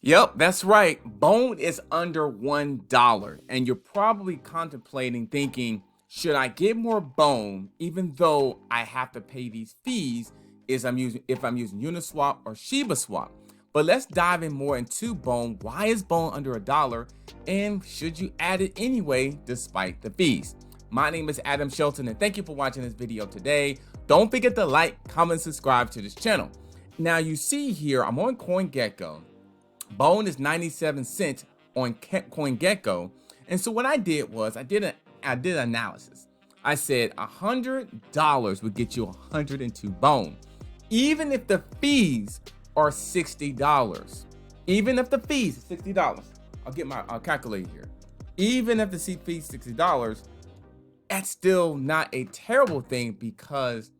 Yep, that's right. Bone is under $1, and you're probably contemplating thinking, should I get more Bone even though I have to pay these fees if I'm using Uniswap or Shibaswap? But let's dive in more into Bone. Why is Bone under $1, and should you add it anyway despite the fees? My name is Adam Shelton, and thank you for watching this video today. Don't forget to like, comment, subscribe to this channel. Now you see here, I'm on CoinGecko. Bone is 97 cents on CoinGecko. And so what I did was I did analysis. I said $100 would get you 102 Bone, even if the fees are $60. Even if the fees are $60, I'll get my calculator here. Even if the fees $60, that's still not a terrible thing because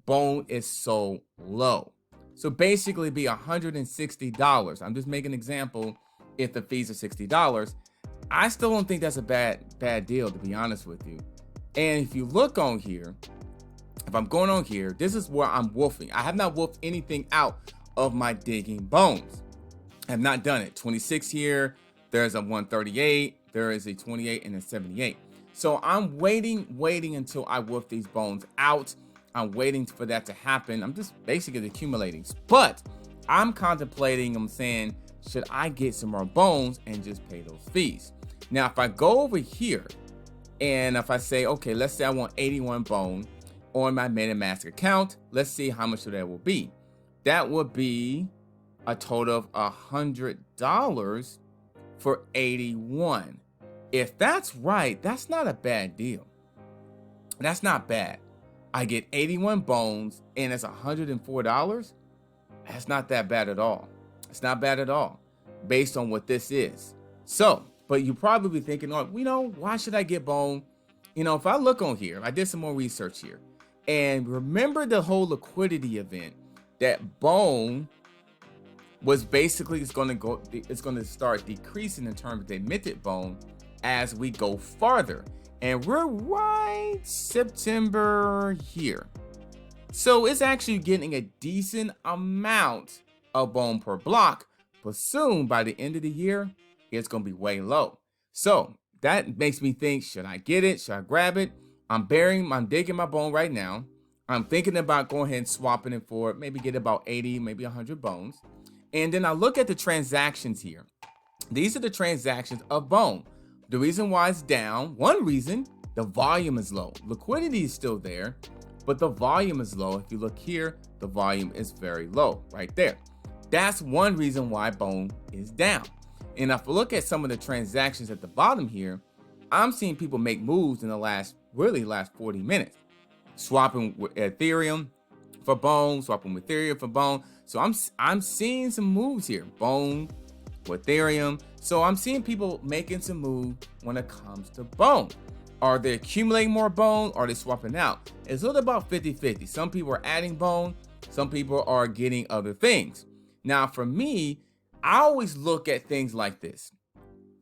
Bone is so low. So basically be $160. I'm just making an example if the fees are $60. I still don't think that's a bad deal, to be honest with you. And if you look on here, if I'm going on here, this is where I'm wolfing. I have not wolfed anything out of my digging bones. I have not done it. 26 here, there's a 138, there is a 28 and a 78. So I'm waiting until I wolf these bones out. I'm waiting for that to happen. I'm just basically accumulating, but I'm contemplating, I'm saying, should I get some more bones and just pay those fees? Now, if I go over here and if I say, okay, let's say I want 81 bone on my MetaMask account, let's see how much that will be. That would be a total of $100 for 81. If that's right, that's not a bad deal. That's not bad. I get 81 bones and it's $104. That's not that bad at all. It's not bad at all based on what this is. So, but you probably be thinking, oh, why should I get Bone? If I look on here, I did some more research here, and remember the whole liquidity event that Bone was basically, it's going to start decreasing in terms of the emitted Bone as we go farther. And we're right September here. So it's actually getting a decent amount of Bone per block, but soon by the end of the year, it's going to be way low. So that makes me think, should I get it? Should I grab it? I'm digging my Bone right now. I'm thinking about going ahead and swapping it for maybe get about 80, maybe 100 bones. And then I look at the transactions here. These are the transactions of Bone. The reason why it's down, one reason, the volume is low. Liquidity is still there, but the volume is low. If you look here, the volume is very low right there. That's one reason why Bone is down. And if I look at some of the transactions at the bottom here, I'm seeing people make moves in the last 40 minutes. Swapping with Ethereum for Bone, swapping with Ethereum for Bone. So I'm seeing some moves here. Bone with Ethereum. So I'm seeing people making some move when it comes to Bone. Are they accumulating more Bone? Or are they swapping out? It's a little about 50-50. Some people are adding Bone. Some people are getting other things. Now, for me, I always look at things like this.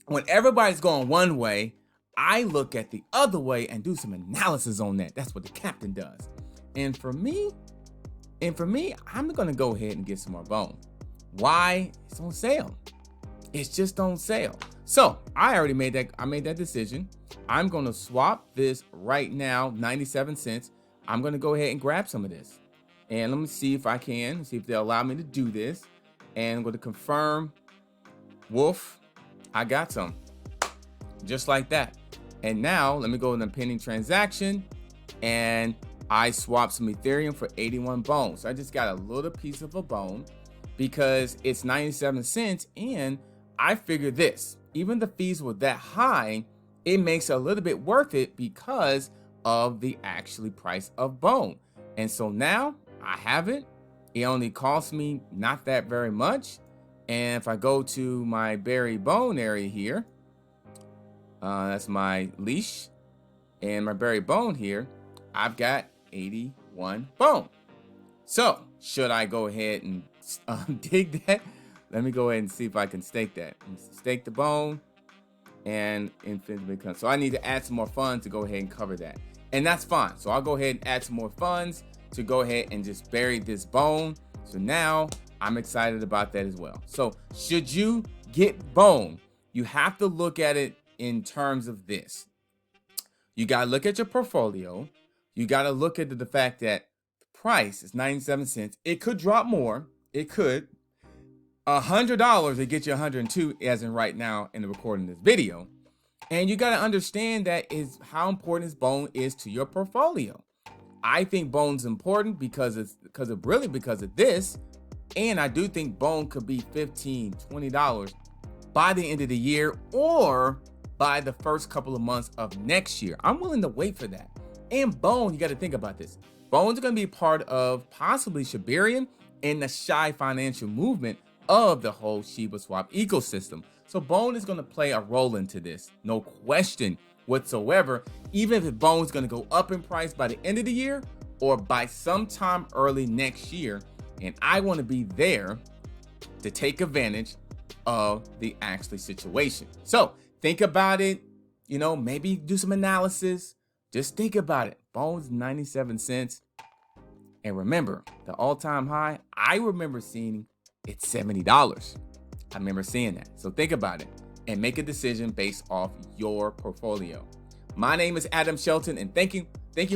When everybody's going one way, I look at the other way and do some analysis on that. That's what the captain does. And for me, I'm going to go ahead and get some more Bone. Why? It's on sale. It's just on sale. So I already made that decision. I'm going to swap this right now, 97 cents. I'm going to go ahead and grab some of this. And let me see if I can, see if they'll allow me to do this. And I'm going to confirm, Wolf, I got some. Just like that. And now let me go in the pending transaction. And I swapped some Ethereum for 81 bones. So I just got a little piece of a bone because it's 97 cents. And I figured this, even the fees were that high, it makes it a little bit worth it because of the actually price of Bone. And so now I have it. It only cost me not that very much. And if I go to my buried Bone area here, that's my leash and my buried Bone here, I've got 81 Bone. So should I go ahead and dig that? Let me go ahead and see if I can stake that. Stake the Bone and infinitely become. So I need to add some more funds to go ahead and cover that. And that's fine. So I'll go ahead and add some more funds to go ahead and just bury this Bone. So now I'm excited about that as well. So should you get Bone, you have to look at it in terms of this. You got to look at your portfolio. You got to look at the fact that the price is 97 cents. It could drop more. It could. $100, it gets you 102 as in right now in the recording of this video. And you got to understand that is how important this Bone is to your portfolio. I think Bone's important because of this. And I do think Bone could be $15, $20 by the end of the year or by the first couple of months of next year. I'm willing to wait for that. And Bone, you got to think about this. Bone's going to be part of possibly Shibarium and the Shy financial movement of the whole Shibaswap ecosystem. So Bone is going to play a role into this, no question whatsoever, even if Bone's going to go up in price by the end of the year or by sometime early next year. And I want to be there to take advantage of the actual situation. So think about it, you know, maybe do some analysis. Just think about it. Bone's 97 cents. And remember, the all-time high, I remember seeing it's $70. I remember seeing that. So think about it and make a decision based off your portfolio. My name is Adam Shelton, and thank you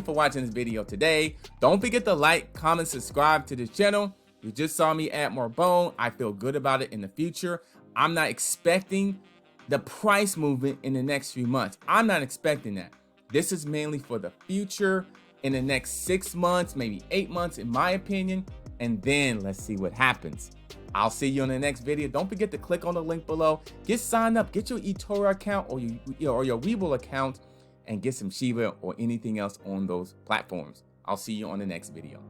for watching this video today. Don't forget to like, comment, subscribe to this channel. You just saw me add more Bone. I feel good about it in the future. I'm not expecting the price movement in the next few months. I'm not expecting that. This is mainly for the future in the next 6 months, maybe 8 months, in my opinion. And then let's see what happens. I'll see you in the next video. Don't forget to click on the link below. Get signed up. Get your eToro account or your Webull account and get some Shiba or anything else on those platforms. I'll see you on the next video.